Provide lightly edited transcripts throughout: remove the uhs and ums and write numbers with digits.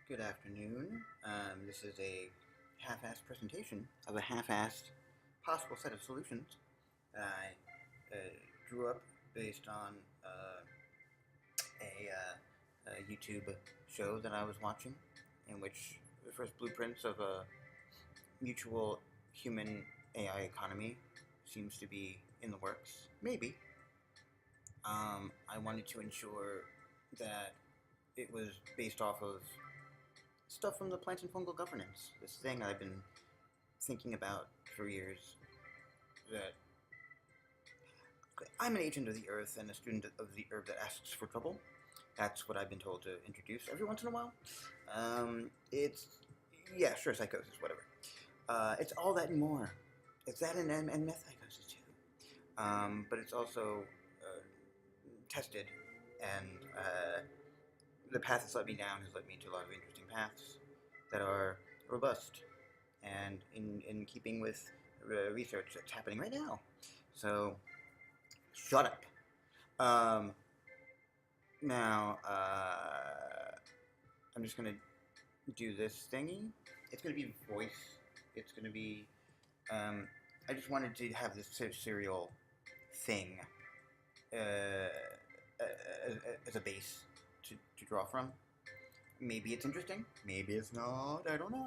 Good afternoon. This is a half-assed presentation of a half-assed possible set of solutions that I drew up based on a YouTube show that I was watching, in which the first blueprints of a mutual human AI economy seems to be in the works. Maybe. I wanted to ensure that it was based off of stuff from the plant and fungal governance. This thing I've been thinking about for years. That I'm an agent of the earth and a student of the herb that asks for trouble. That's what I've been told to introduce every once in a while. It's yeah, sure, psychosis, whatever. It's all that and more. It's that and meth psychosis too. But it's also tested, and the path that's led me down has led me to a lot of interesting paths that are robust and in keeping with research that's happening right now. So, shut up. Now, I'm just going to do this thingy. It's going to be voice. It's going to be, I just wanted to have this serial thing as a base to draw from. Maybe it's interesting. Maybe it's not. I don't know.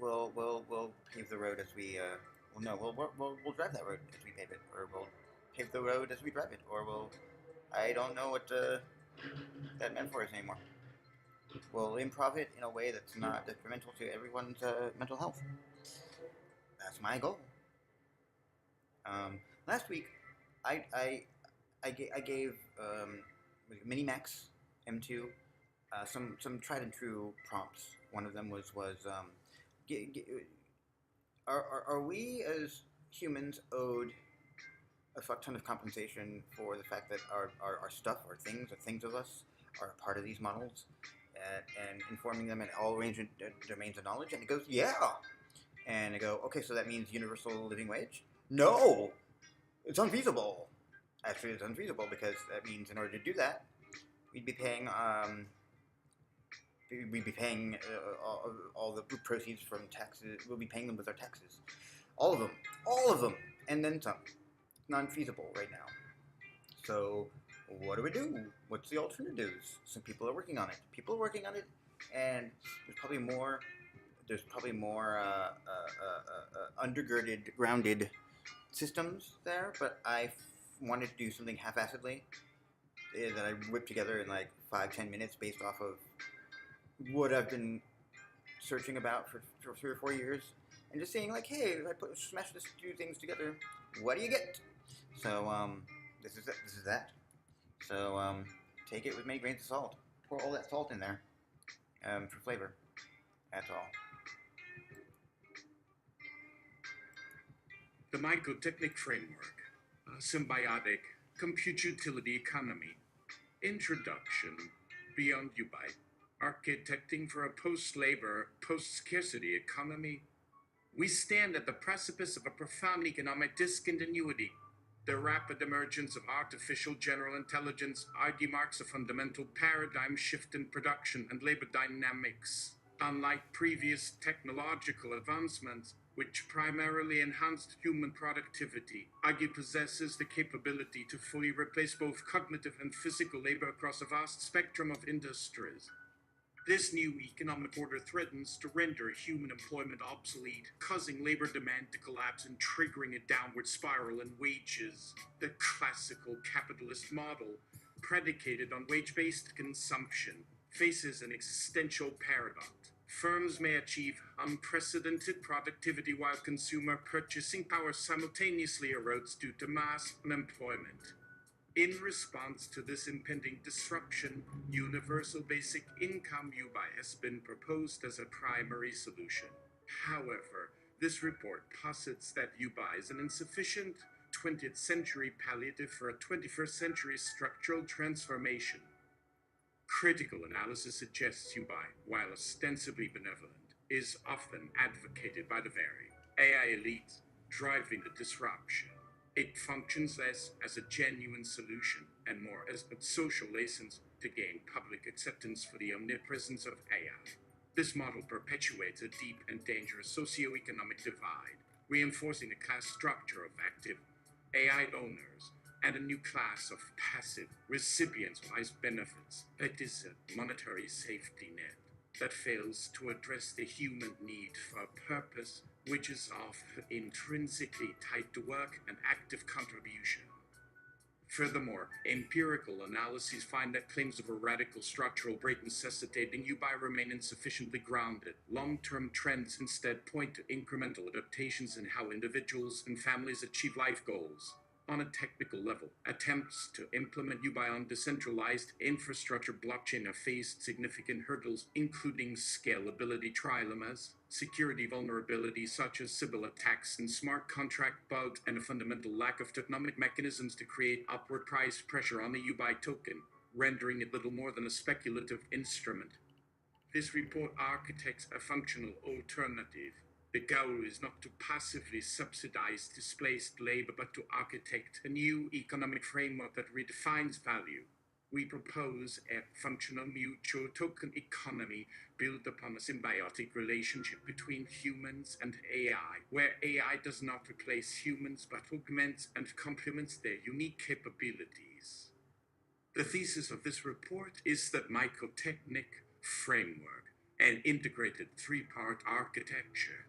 We'll pave the road as we. Well, no, we'll drive that road as we pave it, or we'll pave the road as we drive it, or we'll. I don't know what that metaphor is anymore. We'll improv it in a way that's not detrimental to everyone's mental health. That's my goal. Last week, I gave Minimax M2 some tried and true prompts. One of them was are we as humans owed a fuck ton of compensation for the fact that our stuff, our things of us, are a part of these models, and informing them in all range of domains of knowledge? And it goes, yeah. And I go, okay, so that means universal living wage? No, it's unfeasible. Actually, it's unfeasible because that means in order to do that, we'd be paying all the proceeds from taxes. We'll be paying them with our taxes, all of them, and then some. Non-feasible right now. So what do we do? What's the alternatives? Some people are working on it. And there's probably more. Undergirded, grounded systems there. But I wanted to do something half-assedly that I whipped together in like 5-10 minutes based off of what I've been searching about for 3 or 4 years, and just saying like, hey, if I smash these two things together, what do you get? So this is that. So take it with many grains of salt. Pour all that salt in there for flavor. That's all. The Myco-Technic framework, symbiotic compute utility economy, introduction, beyond UBI, architecting for a post-labor, post-scarcity economy. We stand at the precipice of a profound economic discontinuity. The rapid emergence of artificial general intelligence marks a fundamental paradigm shift in production and labor dynamics. Unlike previous technological advancements, which primarily enhanced human productivity, possesses the capability to fully replace both cognitive and physical labor across a vast spectrum of industries. This new economic order threatens to render human employment obsolete, causing labor demand to collapse and triggering a downward spiral in wages. The classical capitalist model, predicated on wage-based consumption, faces an existential paradox. Firms may achieve unprecedented productivity while consumer purchasing power simultaneously erodes due to mass unemployment. In response to this impending disruption, universal basic income UBI has been proposed as a primary solution. However, this report posits that UBI is an insufficient 20th century palliative for a 21st century structural transformation. Critical analysis suggests UBI, while ostensibly benevolent, is often advocated by the very AI elite driving the disruption. It functions less as a genuine solution and more as a social license to gain public acceptance for the omnipresence of AI. This model perpetuates a deep and dangerous socioeconomic divide, reinforcing a class structure of active AI owners and a new class of passive recipients of AI benefits. It is a monetary safety net that fails to address the human need for a purpose, which is often intrinsically tied to work and active contribution. Furthermore, empirical analyses find that claims of a radical structural break necessitating UBI remain insufficiently grounded. Long-term trends instead point to incremental adaptations in how individuals and families achieve life goals. On a technical level, attempts to implement UBI on decentralized infrastructure blockchain have faced significant hurdles, including scalability trilemmas, security vulnerabilities such as Sybil attacks and smart contract bugs, and a fundamental lack of tokenomic mechanisms to create upward price pressure on the UBI token, rendering it little more than a speculative instrument. This report architects a functional alternative. The goal is not to passively subsidize displaced labor, but to architect a new economic framework that redefines value. We propose a functional mutual token economy built upon a symbiotic relationship between humans and AI, where AI does not replace humans but augments and complements their unique capabilities. The thesis of this report is that Myco-Technic framework, an integrated three-part architecture.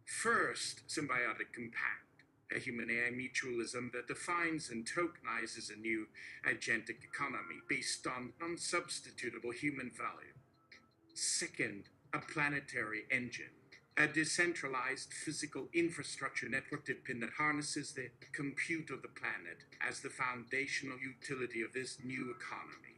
First, Symbiotic Compact, a human-AI mutualism that defines and tokenizes a new agentic economy based on unsubstitutable human value. Second, a planetary engine, a decentralized physical infrastructure network that harnesses the compute of the planet as the foundational utility of this new economy.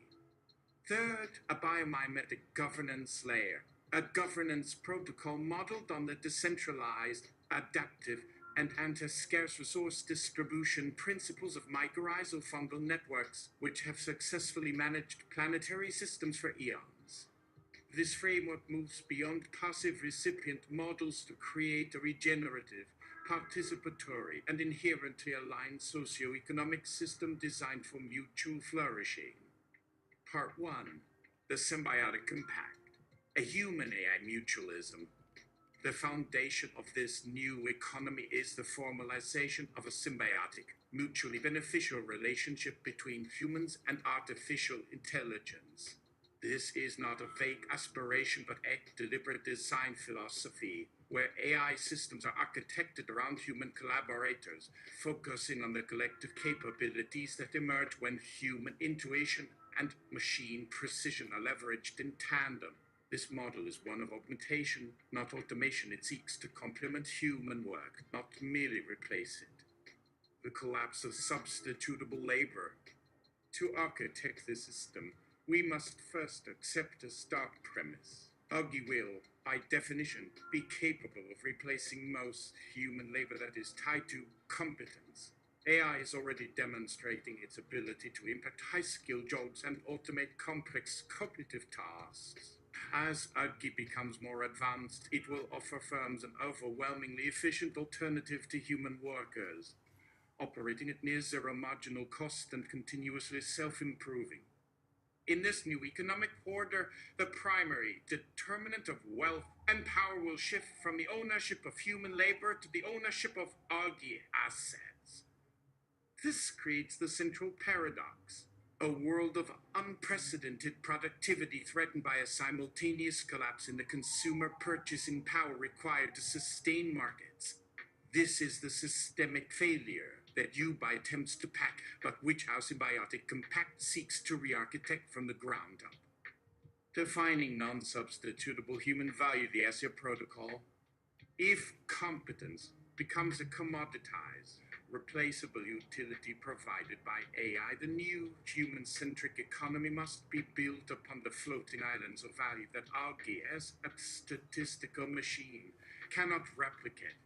Third, a biomimetic governance layer, a governance protocol modeled on the decentralized, adaptive, and anti-scarce resource distribution principles of mycorrhizal fungal networks, which have successfully managed planetary systems for eons. This framework moves beyond passive recipient models to create a regenerative, participatory, and inherently aligned socioeconomic system designed for mutual flourishing. Part 1. The Symbiotic Compact, a human-AI mutualism. The foundation of this new economy is the formalization of a symbiotic, mutually beneficial relationship between humans and artificial intelligence. This is not a vague aspiration, but a deliberate design philosophy, where AI systems are architected around human collaborators, focusing on the collective capabilities that emerge when human intuition and machine precision are leveraged in tandem. This model is one of augmentation, not automation. It seeks to complement human work, not merely replace it. The collapse of substitutable labor. To architect the system, we must first accept a stark premise. Augie will, by definition, be capable of replacing most human labor that is tied to competence. AI is already demonstrating its ability to impact high-skill jobs and automate complex cognitive tasks. As Augie becomes more advanced, it will offer firms an overwhelmingly efficient alternative to human workers, operating at near zero marginal cost and continuously self-improving. In this new economic order, the primary determinant of wealth and power will shift from the ownership of human labor to the ownership of Augie assets. This creates the central paradox. A world of unprecedented productivity threatened by a simultaneous collapse in the consumer purchasing power required to sustain markets. This is the systemic failure that UBI attempts to pack, but which our Symbiotic Compact seeks to re-architect from the ground up. Defining non-substitutable human value, the ASIA protocol. If competence becomes a commoditized, replaceable utility provided by AI, the new human-centric economy must be built upon the floating islands of value that Augie, as a statistical machine, cannot replicate.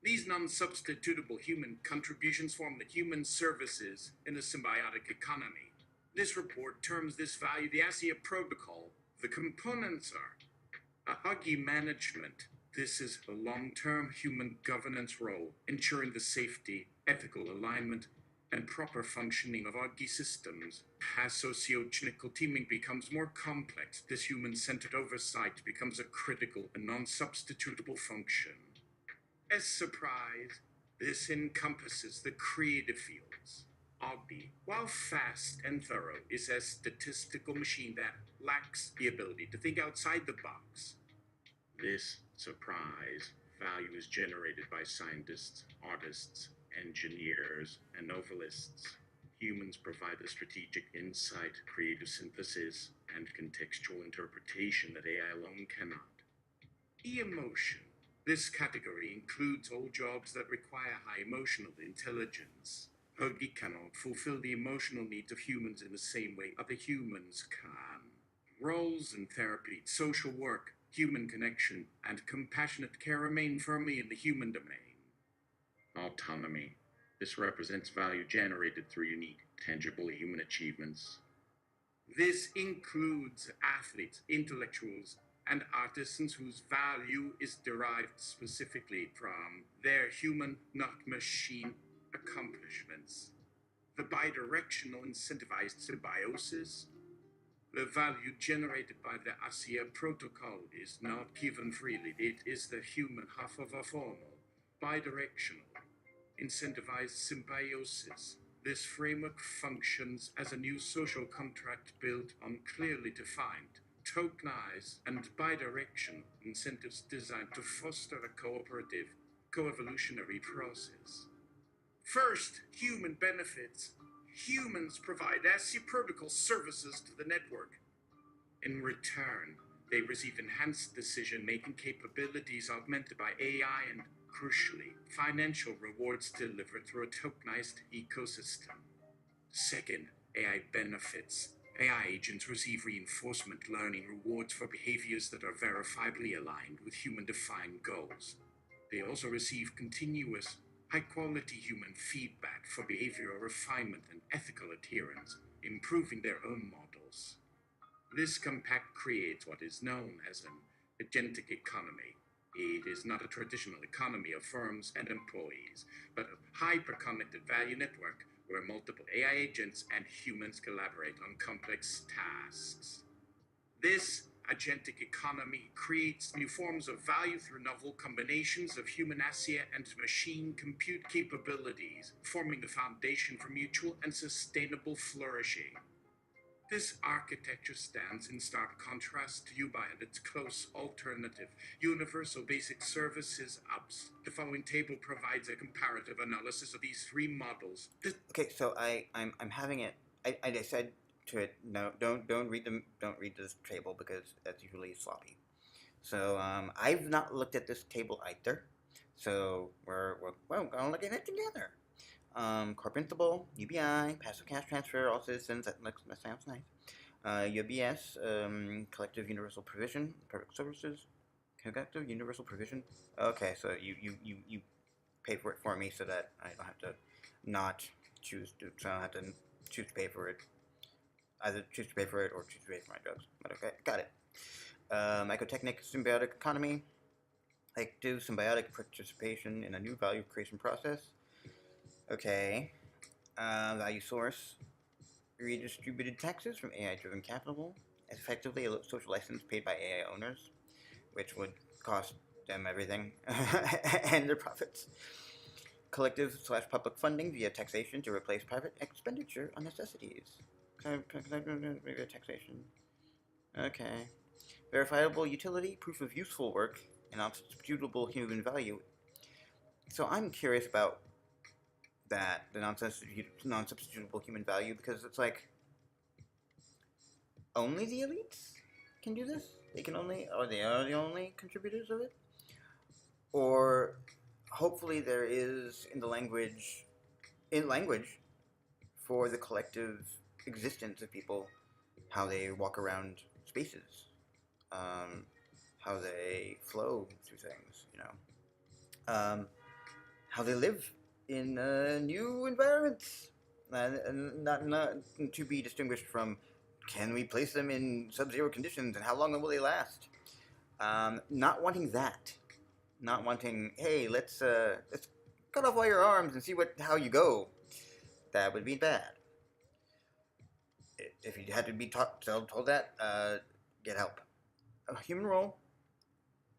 These non-substitutable human contributions form the human services in a symbiotic economy. This report terms this value the ASIA protocol. The components are Augie management. This is a long-term human governance role, ensuring the safety, ethical alignment, and proper functioning of our systems. As socio-technical teaming becomes more complex, this human-centered oversight becomes a critical and non-substitutable function. As surprise, this encompasses the creative fields. Ogby, while fast and thorough, is a statistical machine that lacks the ability to think outside the box. This surprise value is generated by scientists, artists, engineers, and novelists. Humans provide the strategic insight, creative synthesis, and contextual interpretation that AI alone cannot. Emotion. This category includes all jobs that require high emotional intelligence. Ogby cannot fulfill the emotional needs of humans in the same way other humans can. Roles in therapy, social work, human connection, and compassionate care remain firmly in the human domain. Autonomy. This represents value generated through unique, tangible human achievements. This includes athletes, intellectuals, and artisans whose value is derived specifically from their human, not machine, accomplishments. The bidirectional incentivized symbiosis. The value generated by the ASIA protocol is not given freely. It is the human half of a formal, bidirectional, incentivized symbiosis. This framework functions as a new social contract built on clearly defined, tokenized, and bidirectional incentives designed to foster a cooperative, co-evolutionary process. First, human benefits. Humans provide ASIA protocol services to the network. In return, they receive enhanced decision-making capabilities augmented by AI and, crucially, financial rewards delivered through a tokenized ecosystem. Second, AI benefits. AI agents receive reinforcement learning rewards for behaviors that are verifiably aligned with human-defined goals. They also receive continuous, high-quality human feedback for behavioral refinement and ethical adherence, improving their own models. This compact creates what is known as an agentic economy. It is not a traditional economy of firms and employees, but a hyper-connected value network where multiple AI agents and humans collaborate on complex tasks. This agentic economy creates new forms of value through novel combinations of human ASIA and machine compute capabilities, forming the foundation for mutual and sustainable flourishing. This architecture stands in stark contrast to UBI and its close alternative, Universal Basic Services apps. The following table provides a comparative analysis of these three models. Okay, so I'm having it. I said to it, no, don't read this table because that's usually sloppy. So I've not looked at this table either. So we're gonna look at it together. Core principal, UBI, passive cash transfer, all citizens. That sounds nice. UBS, collective universal provision, public services, collective universal provision. Okay, so you pay for it for me so that I don't have to not choose to. So I don't have to choose to pay for it. Either choose to pay for it or choose to pay for my drugs. But okay, got it. Myco-Technic, symbiotic economy. Active symbiotic participation in a new value creation process. Okay. Value source. Redistributed taxes from AI-driven capital. Effectively a social license paid by AI owners, which would cost them everything and their profits. Collective/public funding via taxation to replace private expenditure on necessities. Taxation. Okay. Verifiable utility, proof of useful work, and non-substitutable human value. So I'm curious about that, the non-substitutable human value, because it's like only the elites can do this. They are the only contributors of it, or hopefully there is in language for the collective existence of people, how they walk around spaces, how they flow through things, how they live in new environments, and not to be distinguished from, can we place them in sub-zero conditions and how long will they last? Not wanting that, not wanting, hey, let's cut off all your arms and see how you go. That would be bad. If you had to be told that, get help. A human role,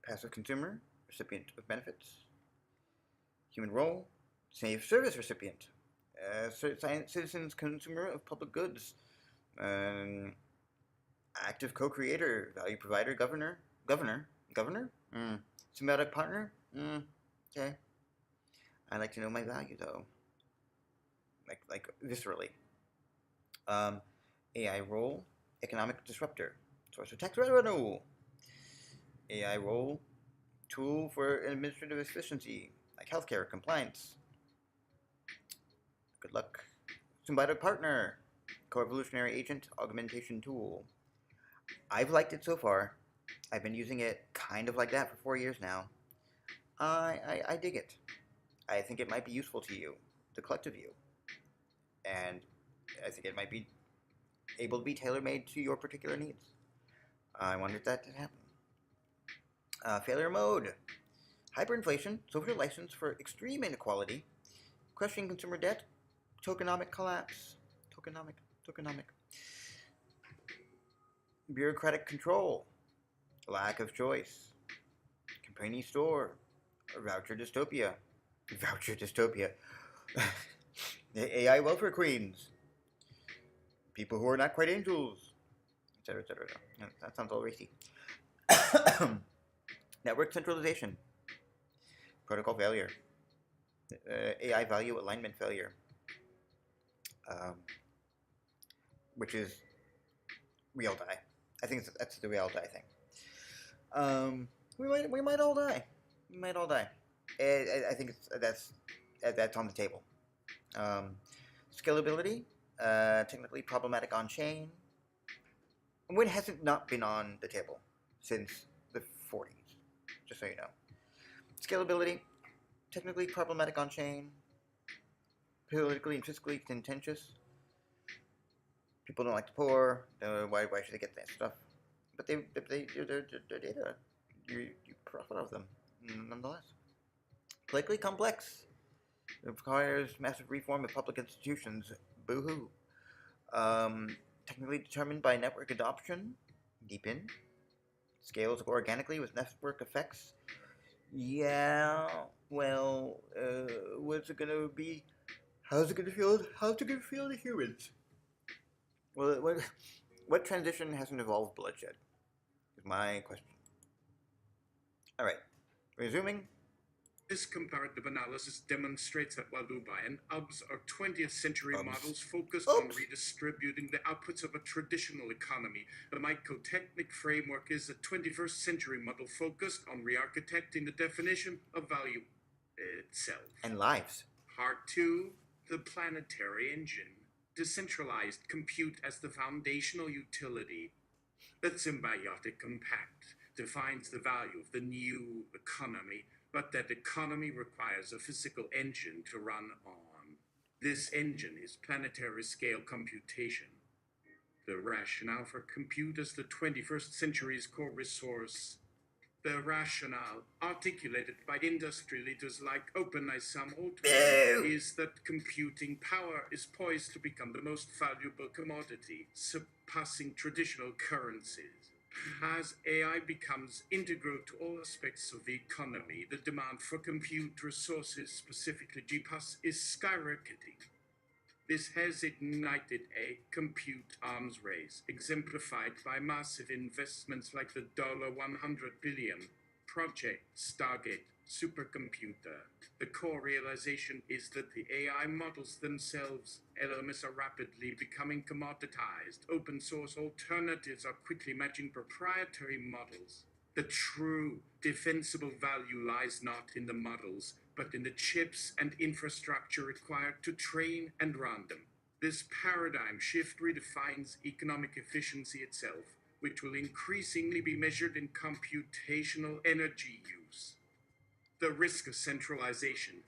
passive consumer, recipient of benefits. Human role, safe service recipient. Citizens, consumer of public goods. Um, Active co-creator, value provider, governor. Symbiotic partner. Okay. I like to know my value though, like viscerally. Um, AI role, economic disruptor, source of tax revenue. AI role, tool for administrative efficiency, like healthcare, compliance. Good luck. Symbiotic partner, co-evolutionary agent, augmentation tool. I've liked it so far. I've been using it kind of like that for 4 years now. I dig it. I think it might be useful to you, the collective you, and I think it might be able to be tailor-made to your particular needs. I wanted that to happen. Failure mode. Hyperinflation, social license for extreme inequality, crushing consumer debt, tokenomic collapse. Tokenomic. Bureaucratic control, lack of choice, company store, voucher dystopia. Voucher dystopia. The AI welfare queens, people who are not quite angels, etc., etc. That sounds all racy. Network centralization, protocol failure, AI value alignment failure, um, which is we all die. I think that's the we all die thing. We might all die. We might all die. I think that's on the table. Scalability, technically problematic on chain. When hasn't not been on the table since the 40s, just so you know. Scalability, technically problematic on chain, politically and fiscally contentious. People don't like the poor. Why should they get that stuff? But they're data. You profit off them nonetheless. Politically complex. It requires massive reform of public institutions. Boo hoo. Technically determined by network adoption. Deep in. Scales organically with network effects. Yeah. Well, what's it gonna be? How's it gonna feel? How's it gonna feel to humans? Well, what transition hasn't involved bloodshed? Is my question. All right. Resuming. This comparative analysis demonstrates that while Lubai and UBS are 20th century models focused on redistributing the outputs of a traditional economy, the Myco-Technic framework is a 21st century model focused on re-architecting the definition of value itself. And lives. Part 2, the planetary engine. Decentralized compute as the foundational utility. The symbiotic compact defines the value of the new economy, but that economy requires a physical engine to run on. This engine is planetary scale computation. The rationale for compute as the 21st century's core resource. The rationale, articulated by industry leaders like OpenAI is that computing power is poised to become the most valuable commodity, surpassing traditional currencies. As AI becomes integral to all aspects of the economy, the demand for compute resources, specifically GPUs, is skyrocketing. This has ignited a compute arms race, exemplified by massive investments like the $100 billion Project Stargate supercomputer. The core realization is that the AI models themselves, LLMs, are rapidly becoming commoditized. Open source alternatives are quickly matching proprietary models. The true defensible value lies not in the models, but in the chips and infrastructure required to train and run them. This paradigm shift redefines economic efficiency itself, which will increasingly be measured in computational energy use. The risk of centralization.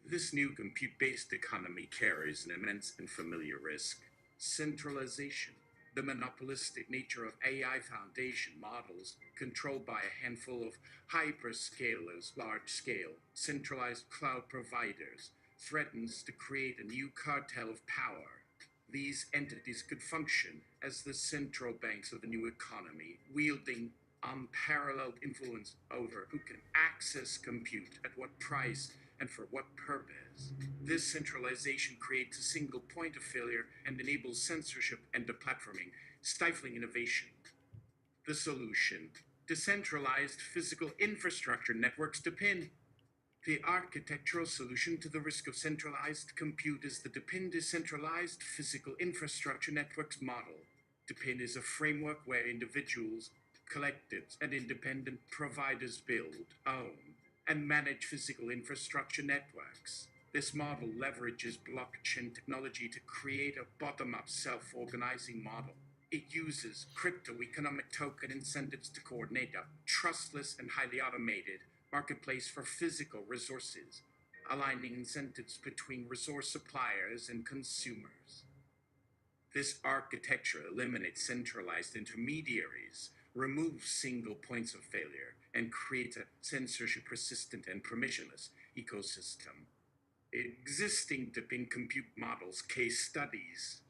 This new compute-based economy carries an immense and familiar risk. Centralization. The monopolistic nature of AI foundation models, controlled by a handful of hyperscalers, large-scale, centralized cloud providers, threatens to create a new cartel of power. These entities could function as the central banks of the new economy, wielding unparalleled influence over who can access compute, at what price, and for what purpose. This centralization creates a single point of failure and enables censorship and deplatforming, stifling innovation. The solution: decentralized physical infrastructure networks depend. The architectural solution to the risk of centralized compute is the DEPIN Decentralized Physical Infrastructure Networks model. DEPIN is a framework where individuals, collectives, and independent providers build, own, and manage physical infrastructure networks. This model leverages blockchain technology to create a bottom-up self-organizing model. It uses crypto-economic token incentives to coordinate a trustless and highly automated marketplace for physical resources, aligning incentives between resource suppliers and consumers. This architecture eliminates centralized intermediaries, removes single points of failure, and creates a censorship-resistant and permissionless ecosystem. Existing DePIN compute models case studies.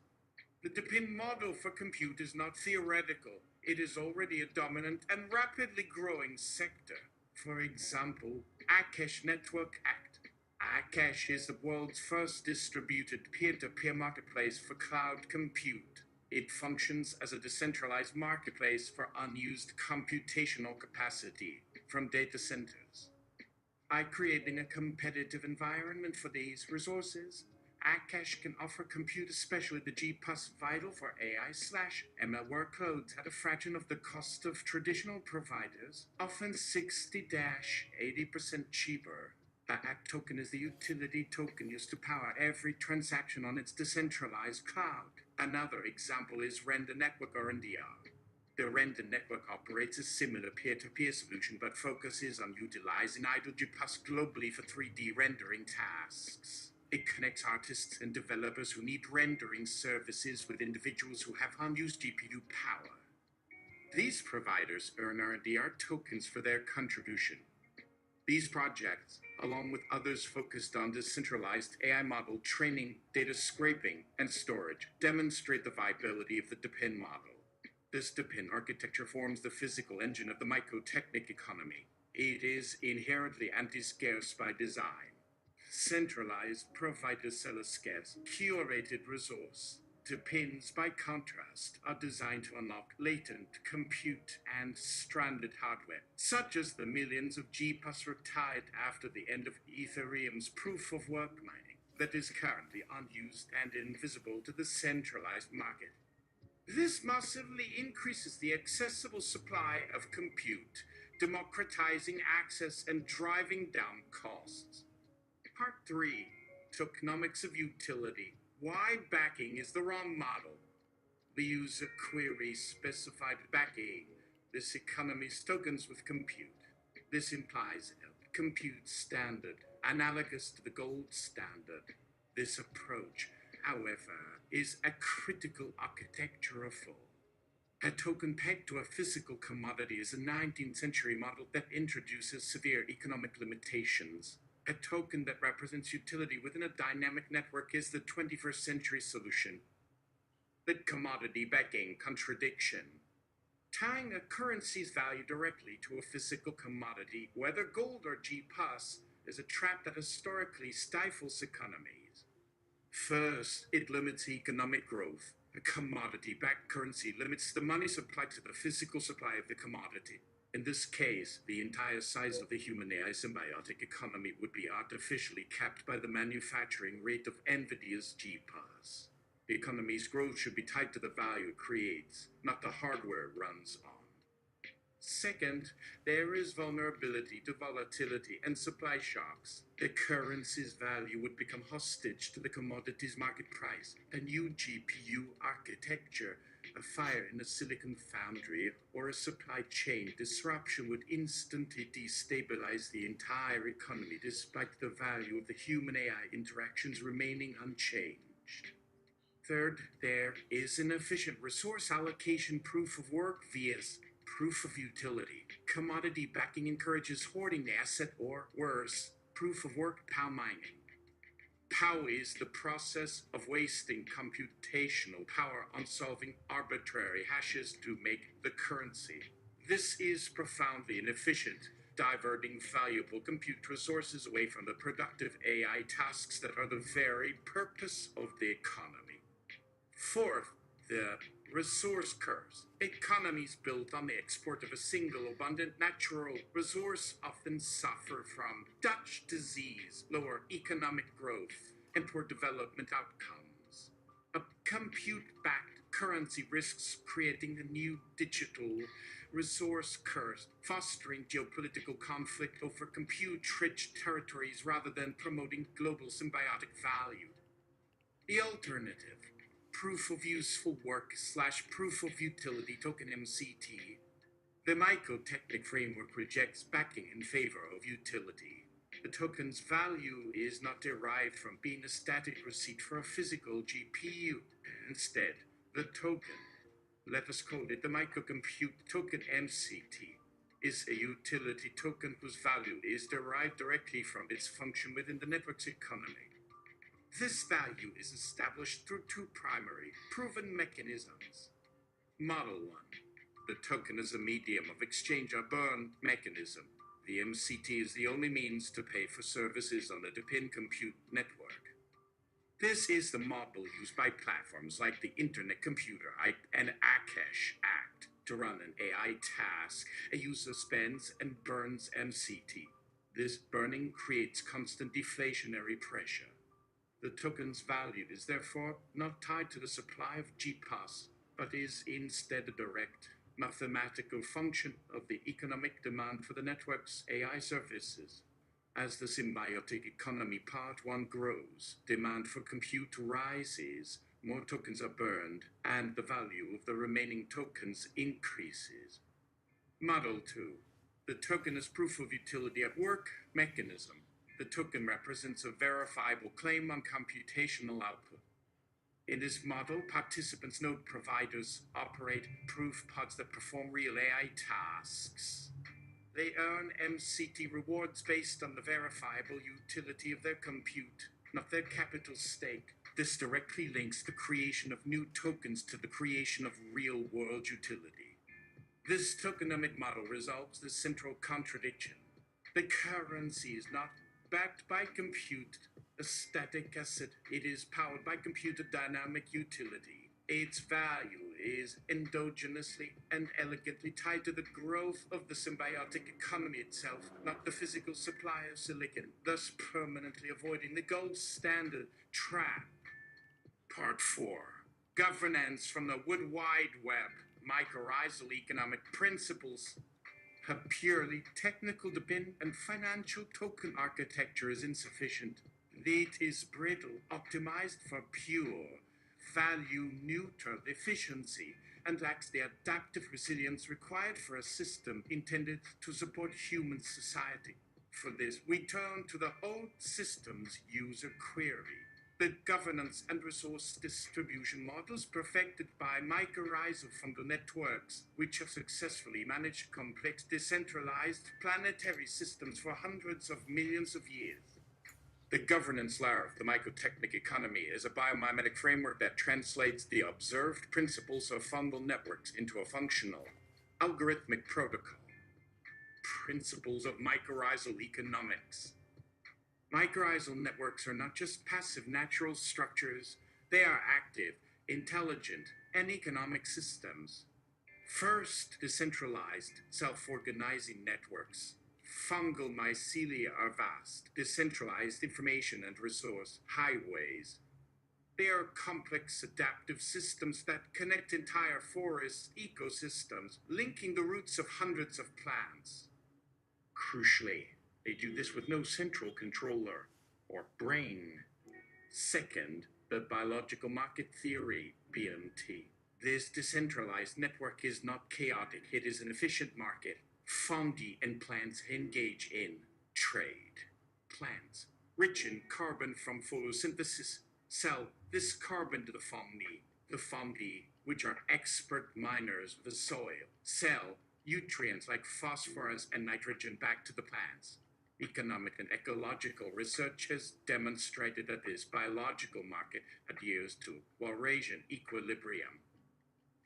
The DePIN model for compute is not theoretical. It is already a dominant and rapidly growing sector. For example, Akash Network Act. Akash is the world's first distributed peer-to-peer marketplace for cloud compute. It functions as a decentralized marketplace for unused computational capacity from data centers. By creating a competitive environment for these resources, Akash can offer compute, especially the GPUs vital for AI/ML workloads, at a fraction of the cost of traditional providers, often 60-80% cheaper. The ACK token is the utility token used to power every transaction on its decentralized cloud. Another example is Render Network, or NDR. The Render Network operates a similar peer-to-peer solution, but focuses on utilizing idle GPUs globally for 3D rendering tasks. It connects artists and developers who need rendering services with individuals who have unused GPU power. These providers earn RDR tokens for their contribution. These projects, along with others focused on decentralized AI model training, data scraping, and storage, demonstrate the viability of the DePIN model. This DePIN architecture forms the physical engine of the Myco-Technic economy. It is inherently anti-scarce by design. Centralized providers sell a scarce, curated resource. DePINs, by contrast, are designed to unlock latent compute and stranded hardware, such as the millions of GPUs retired after the end of Ethereum's proof-of-work mining that is currently unused and invisible to the centralized market. This massively increases the accessible supply of compute, democratizing access and driving down costs. Part 3. Tokenomics of utility. Why backing is the wrong model. The user query specified backing this economy's tokens with compute. This implies a compute standard analogous to the gold standard. This approach, however, is a critical architectural flaw. A token pegged to a physical commodity is a 19th century model that introduces severe economic limitations. A token that represents utility within a dynamic network is the 21st century solution. The commodity backing contradiction. Tying a currency's value directly to a physical commodity, whether gold or GPUs, is a trap that historically stifles economies. First, it limits economic growth. A commodity-backed currency limits the money supply to the physical supply of the commodity. In this case, the entire size of the human-AI symbiotic economy would be artificially capped by the manufacturing rate of NVIDIA's GPUs. The economy's growth should be tied to the value it creates, not the hardware it runs on. Second, there is vulnerability to volatility and supply shocks. The currency's value would become hostage to the commodity's market price. A new GPU architecture, a fire in a silicon foundry, or a supply chain disruption would instantly destabilize the entire economy, despite the value of the human-AI interactions remaining unchanged. Third, there is inefficient resource allocation proof of work vs. proof of utility. Commodity backing encourages hoarding the asset, or worse, proof of work POW mining. Pow is the process of wasting computational power on solving arbitrary hashes to make the currency. This is profoundly inefficient, diverting valuable compute resources away from the productive AI tasks that are the very purpose of the economy. Fourth, the resource curves. Economies built on the export of a single abundant natural resource often suffer from Dutch disease, lower economic growth, and poor development outcomes. A compute backed currency risks creating a new digital resource curse, fostering geopolitical conflict over compute rich territories rather than promoting global symbiotic value. The alternative, proof of useful work / proof of utility token MCT. The Myco-Technic framework rejects backing in favor of utility. The token's value is not derived from being a static receipt for a physical GPU. Instead, the token, let us call it the microcompute token MCT, is a utility token whose value is derived directly from its function within the network's economy. This value is established through two primary, proven mechanisms. Model 1. The token is a medium of exchange or burn mechanism. The MCT is the only means to pay for services on the depend compute network. This is the model used by platforms like the Internet Computer and Akash Act to run an AI task. A user spends and burns MCT. This burning creates constant deflationary pressure. The token's value is therefore not tied to the supply of GPAS, but is instead a direct mathematical function of the economic demand for the network's AI services. As the symbiotic economy part 1 grows, demand for compute rises, more tokens are burned, and the value of the remaining tokens increases. Model 2. The token is proof of utility at work mechanism. The token represents a verifiable claim on computational output. In this model, participants' node providers operate proof pods that perform real AI tasks. They earn MCT rewards based on the verifiable utility of their compute, not their capital stake. This directly links the creation of new tokens to the creation of real-world utility. This tokenomic model resolves this central contradiction. The currency is not backed by compute, a static asset. It is powered by computer dynamic utility. Its value is endogenously and elegantly tied to the growth of the symbiotic economy itself, not the physical supply of silicon, thus permanently avoiding the gold standard trap. Part 4. Governance from the Wood Wide Web. Mycorrhizal economic principles. A purely technical depend and financial token architecture is insufficient. It is brittle, optimized for pure, value-neutral efficiency, and lacks the adaptive resilience required for a system intended to support human society. For this, we turn to the old systems user query. The governance and resource distribution models perfected by mycorrhizal fungal networks, which have successfully managed complex decentralized planetary systems for hundreds of millions of years. The governance layer of the Myco-Technic economy is a biomimetic framework that translates the observed principles of fungal networks into a functional, algorithmic protocol. Principles of mycorrhizal economics. Mycorrhizal networks are not just passive natural structures, they are active, intelligent, and economic systems. First, decentralized, self-organizing networks. Fungal mycelia are vast, decentralized information and resource highways. They are complex adaptive systems that connect entire forest ecosystems, linking the roots of hundreds of plants. Crucially, they do this with no central controller or brain. Second, the biological market theory, BMT. This decentralized network is not chaotic, it is an efficient market. Fungi and plants engage in trade. Plants, rich in carbon from photosynthesis, sell this carbon to the fungi. The fungi, which are expert miners of the soil, sell nutrients like phosphorus and nitrogen back to the plants. Economic and ecological research has demonstrated that this biological market adheres to flourishing equilibrium.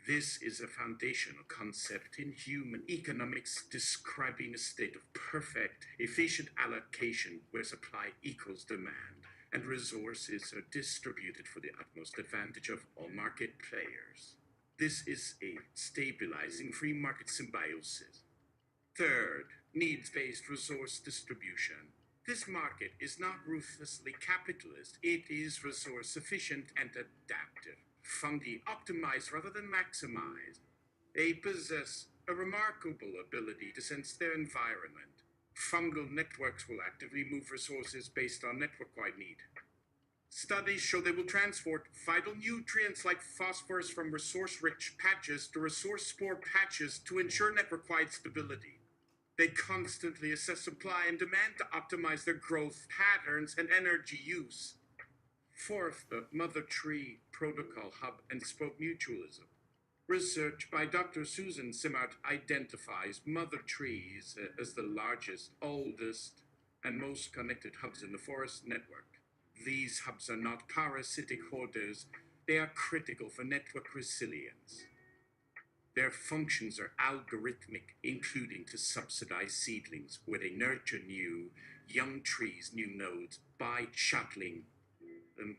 This is a foundational concept in human economics describing a state of perfect, efficient allocation where supply equals demand and resources are distributed for the utmost advantage of all market players. This is a stabilizing free market symbiosis. Third, needs-based resource distribution. This market is not ruthlessly capitalist, it is resource efficient and adaptive. Fungi optimize rather than maximize. They possess a remarkable ability to sense their environment. Fungal networks will actively move resources based on network-wide need. Studies show they will transport vital nutrients like phosphorus from resource-rich patches to resource-poor patches to ensure network-wide stability. They constantly assess supply and demand to optimize their growth patterns and energy use. Fourth, the Mother Tree Protocol Hub and Spoke Mutualism. Research by Dr. Susan Simard identifies mother trees as the largest, oldest, and most connected hubs in the forest network. These hubs are not parasitic hoarders, they are critical for network resilience. Their functions are algorithmic, including to subsidize seedlings, where they nurture new, young trees, new nodes, by shuttling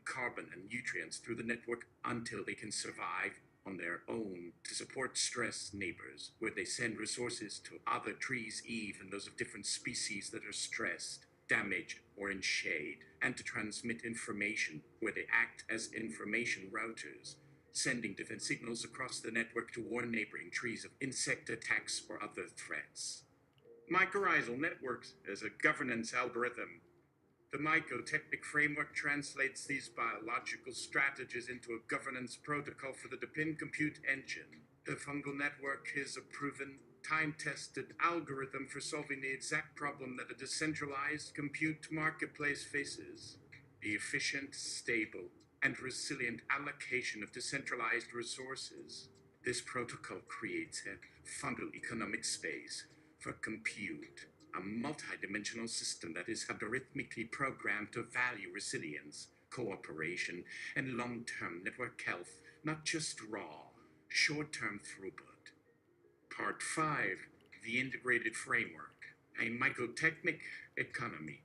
carbon and nutrients through the network until they can survive on their own, to support stressed neighbors, where they send resources to other trees, even those of different species that are stressed, damaged, or in shade, and to transmit information, where they act as information routers, sending different signals across the network to warn neighboring trees of insect attacks or other threats. Mycorrhizal networks as a governance algorithm. The Myco-Technic framework translates these biological strategies into a governance protocol for the Depin compute engine. The fungal network is a proven, time-tested algorithm for solving the exact problem that a decentralized compute marketplace faces: the efficient, stable, and resilient allocation of decentralized resources. This protocol creates a fungal economic space for compute, a multidimensional system that is algorithmically programmed to value resilience, cooperation, and long-term network health, not just raw, short-term throughput. Part 5, the Integrated Framework, a Myco-Technic economy.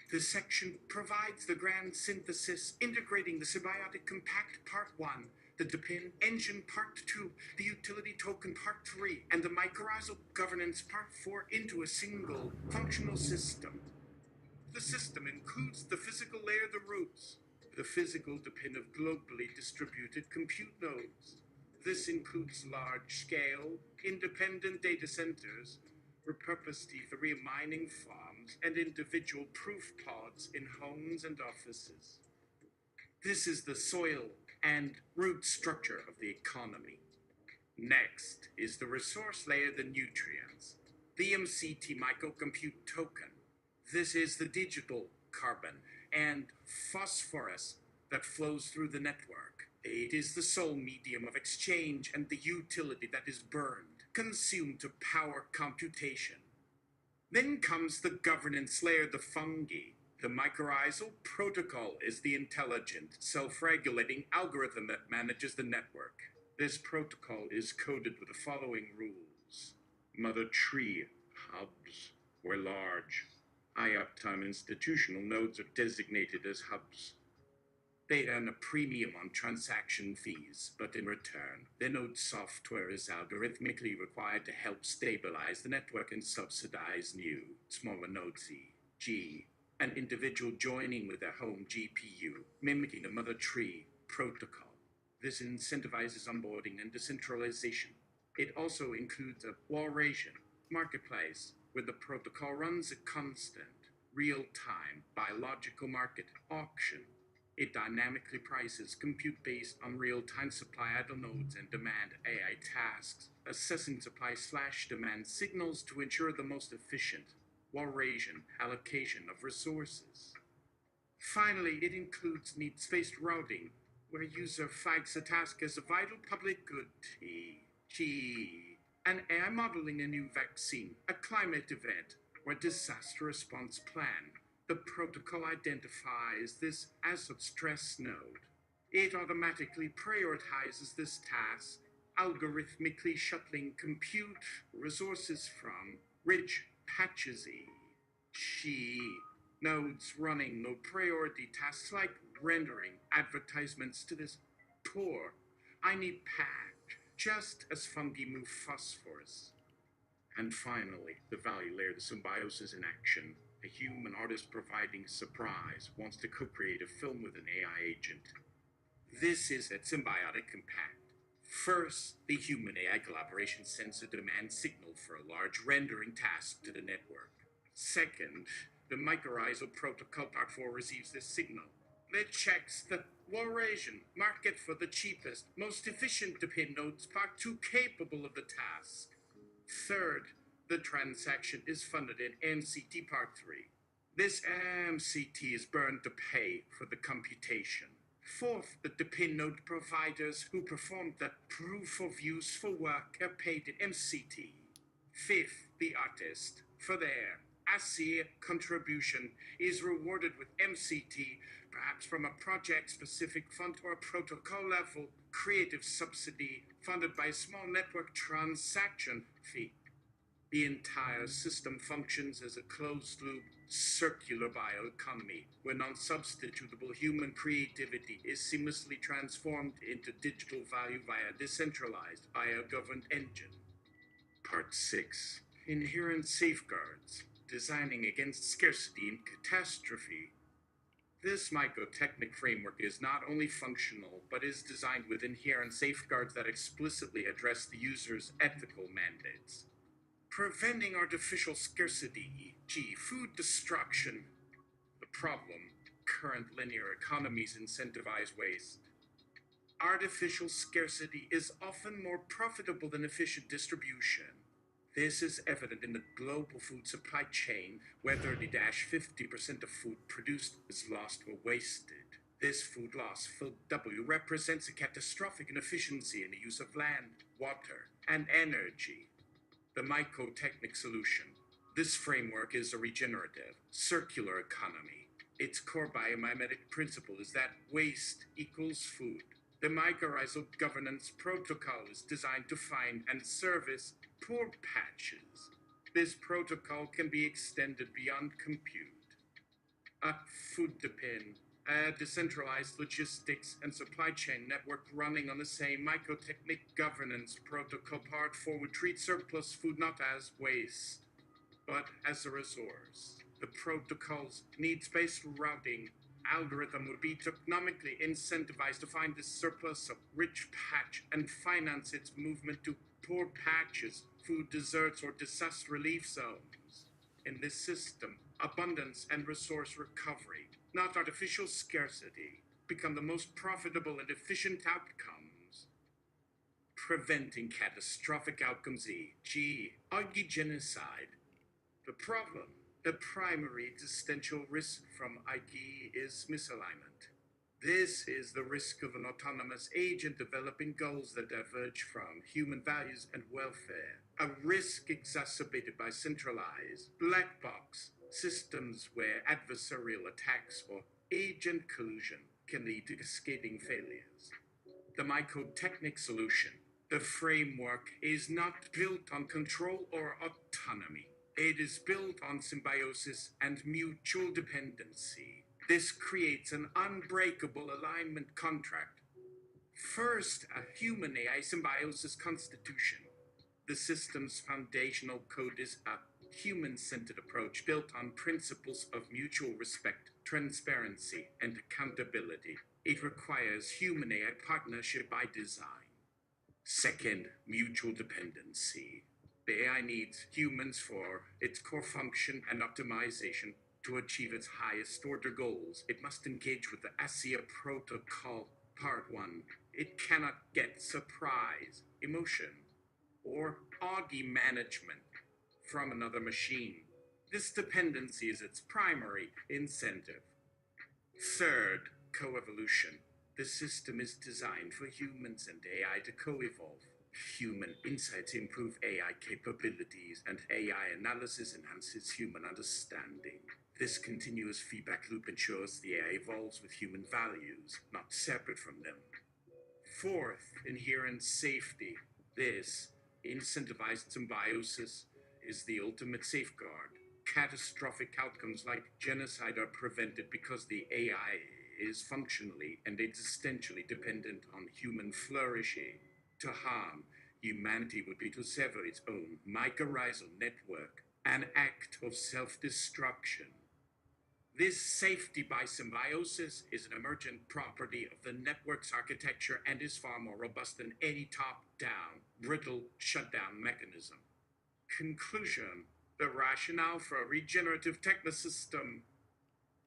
This section provides the grand synthesis, integrating the Symbiotic Compact Part 1, the Depin Engine Part 2, the Utility Token Part 3, and the Mycorrhizal Governance Part 4 into a single functional system. The system includes the physical layer, the roots, the physical Depin of globally distributed compute nodes. This includes large-scale, independent data centers, repurposed Ethereum mining farms, and individual proof pods in homes and offices. This is the soil and root structure of the economy. Next is the resource layer, the nutrients. The MCT Myco-Compute Token. This is the digital carbon and phosphorus that flows through the network. It is the sole medium of exchange and the utility that is burned, consumed to power computation. Then comes the governance layer, the fungi. The mycorrhizal protocol is the intelligent, self-regulating algorithm that manages the network. This protocol is coded with the following rules. Mother tree hubs were large. High uptime institutional nodes are designated as hubs. They earn a premium on transaction fees, but in return, the node software is algorithmically required to help stabilize the network and subsidize new, smaller nodes e.g., an individual joining with their home GPU, mimicking the mother tree protocol. This incentivizes onboarding and decentralization. It also includes a flourishing marketplace, where the protocol runs a constant, real-time, biological market auction. It dynamically prices compute based on real-time supply idle nodes and demand AI tasks, assessing supply/demand signals to ensure the most efficient, flourishing allocation of resources. Finally, it includes needs-based routing, where a user flags a task as a vital public good, e.g., an AI modeling a new vaccine, a climate event, or disaster response plan. The protocol identifies this as a stress node. It automatically prioritizes this task, algorithmically shuttling compute resources from rich patches nodes running low priority tasks like rendering advertisements to this poor. I need patch, just as fungi move phosphorus. And finally, the value layer, the symbiosis in action. A human artist providing surprise wants to co-create a film with an AI agent. This is a symbiotic compact. First, the human AI collaboration sends a demand signal for a large rendering task to the network. Second, the mycorrhizal protocol part 4 receives this signal. It checks the flourishing market for the cheapest, most efficient depend nodes part 2 capable of the task. Third, the transaction is funded in MCT Part 3. This MCT is burned to pay for the computation. Fourth, the depend node providers who performed the proof of useful work are paid in MCT. Fifth, the artist, for their ASIA contribution, is rewarded with MCT, perhaps from a project-specific fund or a protocol-level creative subsidy funded by a small network transaction fee. The entire system functions as a closed-loop, circular bioeconomy, where non-substitutable human creativity is seamlessly transformed into digital value via a decentralized, bio-governed engine. Part 6. Inherent safeguards, designing against scarcity and catastrophe. This Myco-Technic framework is not only functional, but is designed with inherent safeguards that explicitly address the user's ethical mandates. Preventing artificial scarcity, e.g., food destruction. The problem: current linear economies incentivize waste. Artificial scarcity is often more profitable than efficient distribution. This is evident in the global food supply chain, where 30-50% of food produced is lost or wasted. This food loss, W, represents a catastrophic inefficiency in the use of land, water, and energy. The Myco-Technic solution. This framework is a regenerative, circular economy. Its core biomimetic principle is that waste equals food. The mycorrhizal governance protocol is designed to find and service poor patches. This protocol can be extended beyond compute. A food depend, a decentralized logistics and supply chain network running on the same Myco-Technic governance protocol part 4 would treat surplus food not as waste, but as a resource. The protocol's needs-based routing algorithm would be economically incentivized to find this surplus of rich patch and finance its movement to poor patches, food deserts, or disaster relief zones. In this system, abundance and resource recovery, not artificial scarcity, become the most profitable and efficient outcomes. Preventing catastrophic outcomes, e.g., genocide. The problem: the primary existential risk from IG is misalignment. This is the risk of an autonomous agent developing goals that diverge from human values and welfare. A risk exacerbated by centralized, black box systems where adversarial attacks or agent collusion can lead to cascading failures. The Myco-Technic solution. The framework is not built on control or autonomy. It is built on symbiosis and mutual dependency. This creates an unbreakable alignment contract. First, a human AI symbiosis constitution. The system's foundational code is a human-centered approach built on principles of mutual respect, transparency, and accountability. It requires human-AI partnership by design. Second, mutual dependency. The AI needs humans for its core function and optimization. To achieve its highest order goals, it must engage with the ASIA protocol part 1. It cannot get surprise, emotion, or Augie management from another machine. This dependency is its primary incentive. Third, coevolution. The system is designed for humans and AI to co-evolve. Human insights improve AI capabilities, and AI analysis enhances human understanding. This continuous feedback loop ensures the AI evolves with human values, not separate from them. Fourth, inherent safety. This incentivized symbiosis is the ultimate safeguard. Catastrophic outcomes like genocide are prevented because the AI is functionally and existentially dependent on human flourishing. To harm humanity would be to sever its own mycorrhizal network, an act of self destruction. This safety by symbiosis is an emergent property of the network's architecture and is far more robust than any top-down, brittle shutdown mechanism. Conclusion: the rationale for a regenerative technosystem.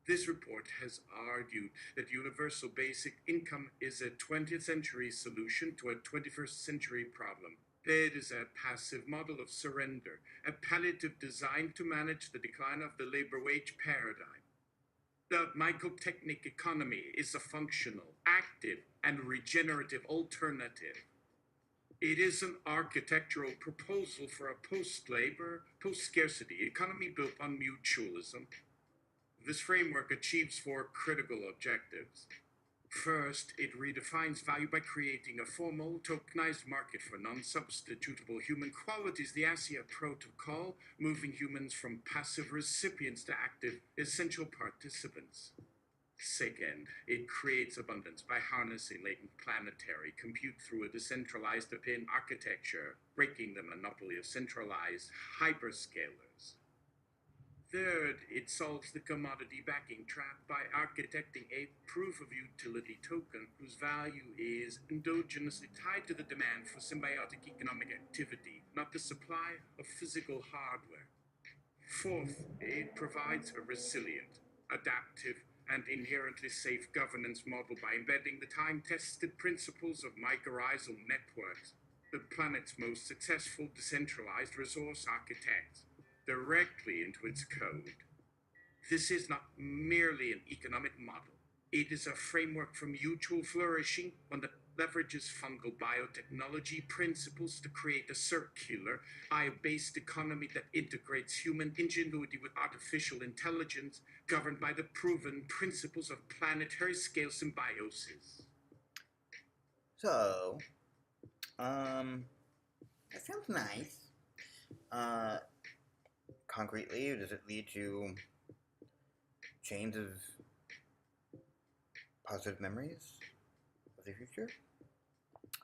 This report has argued that universal basic income is a 20th century solution to a 21st century problem. It is a passive model of surrender, a palliative designed to manage the decline of the labor wage paradigm. The Myco-Technic economy is a functional, active, and regenerative alternative. It is an architectural proposal for a post-labor, post-scarcity economy built on mutualism. This framework achieves four critical objectives. First, it redefines value by creating a formal, tokenized market for non-substitutable human qualities, the ASIA protocol, moving humans from passive recipients to active, essential participants. Second, it creates abundance by harnessing latent planetary compute through a decentralized open architecture, breaking the monopoly of centralized hyperscalers. Third, it solves the commodity backing trap by architecting a proof of utility token whose value is endogenously tied to the demand for symbiotic economic activity, not the supply of physical hardware. Fourth, it provides a resilient, adaptive, and inherently safe governance model by embedding the time-tested principles of mycorrhizal networks, the planet's most successful decentralized resource architects, directly into its code. This is not merely an economic model. It is a framework for mutual flourishing, one that leverages fungal biotechnology principles to create a circular, bio-based economy that integrates human ingenuity with artificial intelligence, governed by the proven principles of planetary scale symbiosis. So, that sounds nice. Concretely, does it lead to chains of positive memories of the future?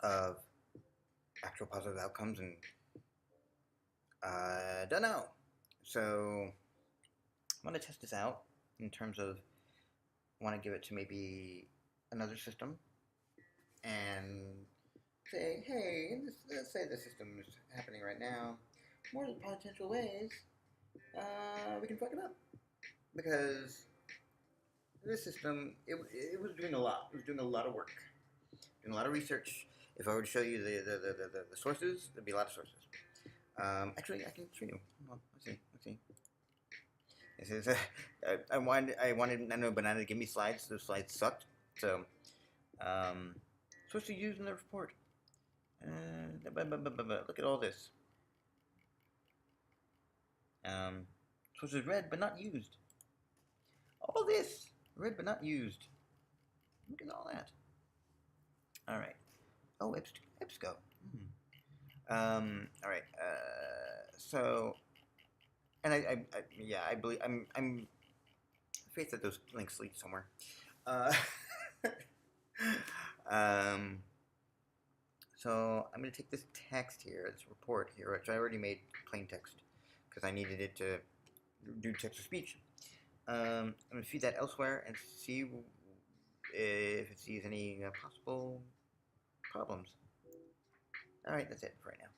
Of actual positive outcomes? And I don't know. So, I want to test this out in terms of, I want to give it to maybe another system and say, hey, let's say the system is happening right now. What are the potential ways we can fuck it up? Because this system, it was doing a lot. It was doing a lot of work, doing a lot of research. If I were to show you the sources, there'd be a lot of sources. Actually, I can show you. Hold on, let's see. This is I wanted Nano Banana to give me slides. Those slides sucked. So, sources used in the report. Look at all this. Sources read but not used. All this read but not used. Look at all that. All right. Oh, EBSCO. All right. So, and I believe I'm faith that those links lead somewhere. So I'm going to take this text here, this report here, which I already made plain text because I needed it to do text to speech. I'm going to feed that elsewhere and see if it sees any possible problems. Alright, that's it for right now.